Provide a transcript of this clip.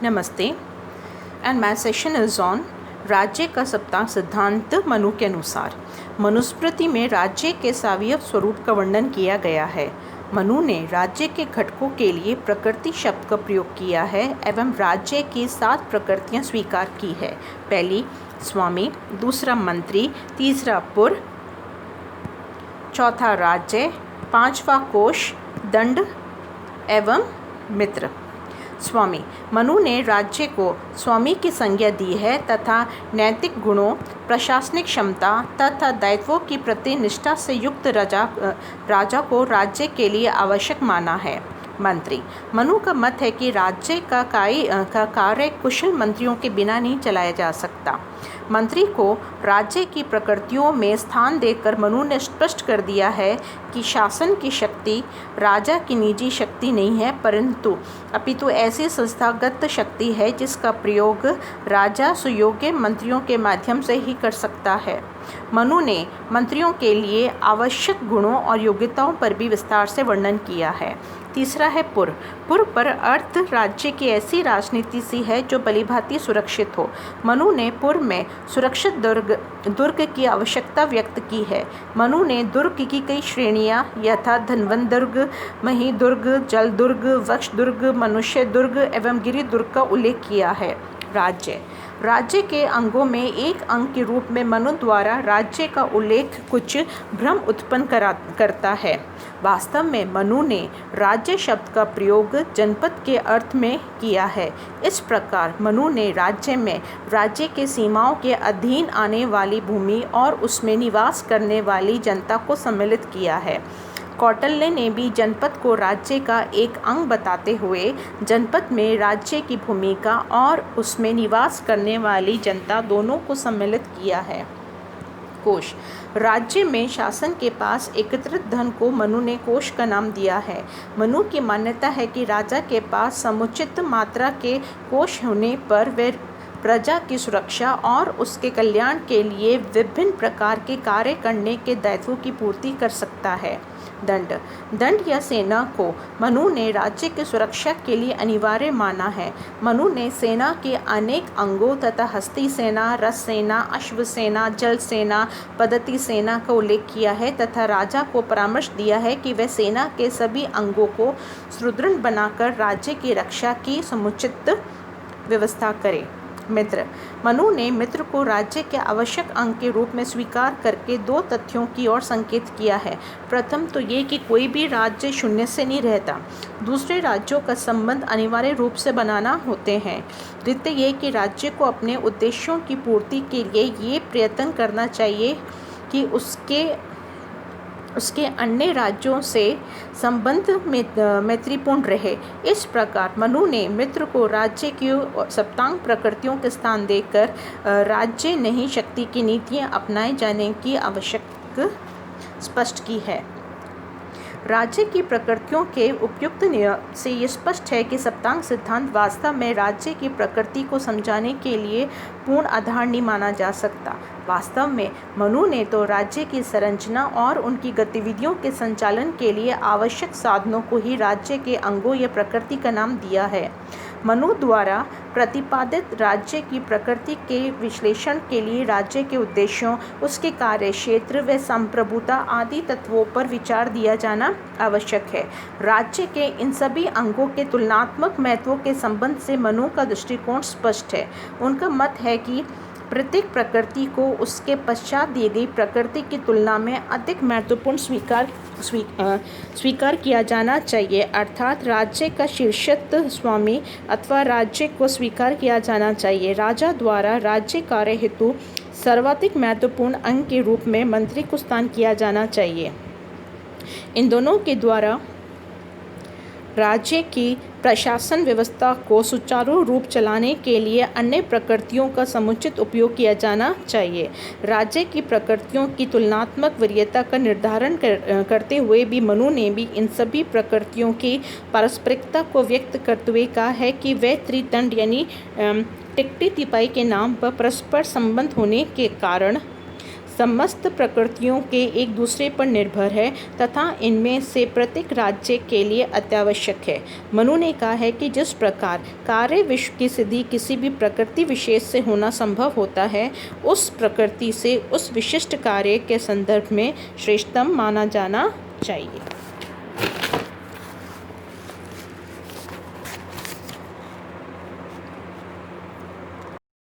नमस्ते and my session is on राज्य का सप्ताह सिद्धांत मनु के अनुसार। मनुस्मृति में राज्य के सावयव स्वरूप का वर्णन किया गया है। मनु ने राज्य के घटकों के लिए प्रकृति शब्द का प्रयोग किया है एवं राज्य की 7 प्रकृतियां स्वीकार की है। पहली स्वामी, दूसरा मंत्री, तीसरा पुर, चौथा राज्य, 5वां कोश, दंड एवं मित्र। स्वामी, मनु ने राज्य को स्वामी की संज्ञा दी है तथा नैतिक गुणों, प्रशासनिक क्षमता तथा दायित्वों की प्रति निष्ठा से युक्त राजा को राज्य के लिए आवश्यक माना है। मंत्री, मनु का मत है कि राज्य का कार्य कुशल मंत्रियों के बिना नहीं चलाया जा सकता। मंत्री को राज्य की प्रकृतियों में स्थान देकर मनु ने स्पष्ट कर दिया है कि शासन की शक्ति राजा की निजी शक्ति नहीं है, परंतु अपितु ऐसी संस्थागत शक्ति है जिसका प्रयोग राजा सुयोग्य मंत्रियों के माध्यम से ही कर सकता है। मनु ने मंत्रियों के लिए आवश्यक गुणों और योग्यताओं पर भी विस्तार से वर्णन किया है। तीसरा है पुर। पुर पर अर्थ राज्य की ऐसी राजनीति सी है जो भलीभांति सुरक्षित हो। मनु ने पुर में सुरक्षित दुर्ग की आवश्यकता व्यक्त की है। मनु ने दुर्ग की कई श्रेणियां यथा धनवंत दुर्ग, मही दुर्ग, जल दुर्ग, वृक्ष दुर्ग, मनुष्य दुर्ग एवं गिरि दुर्ग का उल्लेख किया है। राज्य के अंगों में एक अंग के रूप में मनु द्वारा राज्य का उल्लेख कुछ भ्रम उत्पन्न करता है। वास्तव में मनु ने राज्य शब्द का प्रयोग जनपद के अर्थ में किया है। इस प्रकार मनु ने राज्य में राज्य के सीमाओं के अधीन आने वाली भूमि और उसमें निवास करने वाली जनता को सम्मिलित किया है। कौटिल्य ने भी जनपद को राज्य का एक अंग बताते हुए जनपद में राज्य की भूमिका और उसमें निवास करने वाली जनता दोनों को सम्मिलित किया है। कोश। राज्य में शासन के पास एकत्रित धन को मनु ने कोश का नाम दिया है। मनु की मान्यता है कि राजा के पास समुचित मात्रा के कोश होने पर वे प्रजा की सुरक्षा और उसके कल्याण के लिए विभिन्न प्रकार के कार्य करने के दायित्वों की पूर्ति कर सकता है। दंड या सेना को मनु ने राज्य की सुरक्षा के लिए अनिवार्य माना है। मनु ने सेना के अनेक अंगों तथा हस्ती सेना, रथ सेना, अश्व सेना, जल सेना, पद्धति सेना का उल्लेख किया है तथा राजा को परामर्श दिया है कि वह सेना के सभी अंगों को सुदृढ़ बनाकर राज्य की रक्षा की समुचित व्यवस्था करे। मित्र। मनु ने मित्र को राज्य के आवश्यक अंग के रूप में स्वीकार करके 2 तथ्यों की ओर संकेत किया है। प्रथम तो ये कि कोई भी राज्य शून्य से नहीं रहता। दूसरे राज्यों का संबंध अनिवार्य रूप से बनाना होते हैं। द्वितीय ये कि राज्य को अपने उद्देश्यों की पूर्ति के लिए ये प्रयत्न करना चाहिए कि उसके अन्य राज्यों से संबंध मैत्रीपूर्ण रहे। इस प्रकार मनु ने मित्र को राज्य की सप्तांग प्रकृतियों के स्थान देकर राज्य नहीं शक्ति की नीतियां अपनाए जाने की आवश्यकता स्पष्ट की है। राज्य की प्रकृतियों के उपयुक्त नियम से ये स्पष्ट है कि सप्तांग सिद्धांत वास्तव में राज्य की प्रकृति को समझाने के लिए पूर्ण आधार नहीं माना जा सकता। वास्तव में मनु ने तो राज्य की संरचना और उनकी गतिविधियों के संचालन के लिए आवश्यक साधनों को ही राज्य के अंगों या प्रकृति का नाम दिया है। मनु द्वारा प्रतिपादित राज्य की प्रकृति के विश्लेषण के लिए राज्य के उद्देश्यों, उसके कार्य क्षेत्र व संप्रभुता आदि तत्वों पर विचार दिया जाना आवश्यक है। राज्य के इन सभी अंगों के तुलनात्मक महत्वों के संबंध से मनु का दृष्टिकोण स्पष्ट है। उनका मत है कि प्रत्येक प्रकृति को उसके पश्चात दी गई प्रकृति की तुलना में अधिक महत्वपूर्ण स्वीकार किया जाना चाहिए, अर्थात राज्य का शीर्षस्थ स्वामी अथवा राज्य को स्वीकार किया जाना चाहिए। राजा द्वारा राज्य कार्य हेतु सर्वाधिक महत्वपूर्ण अंग के रूप में मंत्री को स्थान किया जाना चाहिए। इन दोनों के द्वारा राज्य की प्रशासन व्यवस्था को सुचारू रूप चलाने के लिए अन्य प्रकृतियों का समुचित उपयोग किया जाना चाहिए। राज्य की प्रकृतियों की तुलनात्मक वरीयता का निर्धारण करते हुए भी मनु ने भी इन सभी प्रकृतियों की पारस्परिकता को व्यक्त करते हुए कहा है कि वे त्रिदंड यानी टिकटी तिपाई के नाम पर परस्पर संबंध होने के कारण समस्त प्रकृतियों के एक दूसरे पर निर्भर है तथा इनमें से प्रत्येक राज्य के लिए अत्यावश्यक है। मनु ने कहा है कि जिस प्रकार कार्य विश्व की सिद्धि किसी भी प्रकृति विशेष से होना संभव होता है, उस प्रकृति से उस विशिष्ट कार्य के संदर्भ में श्रेष्ठतम माना जाना चाहिए।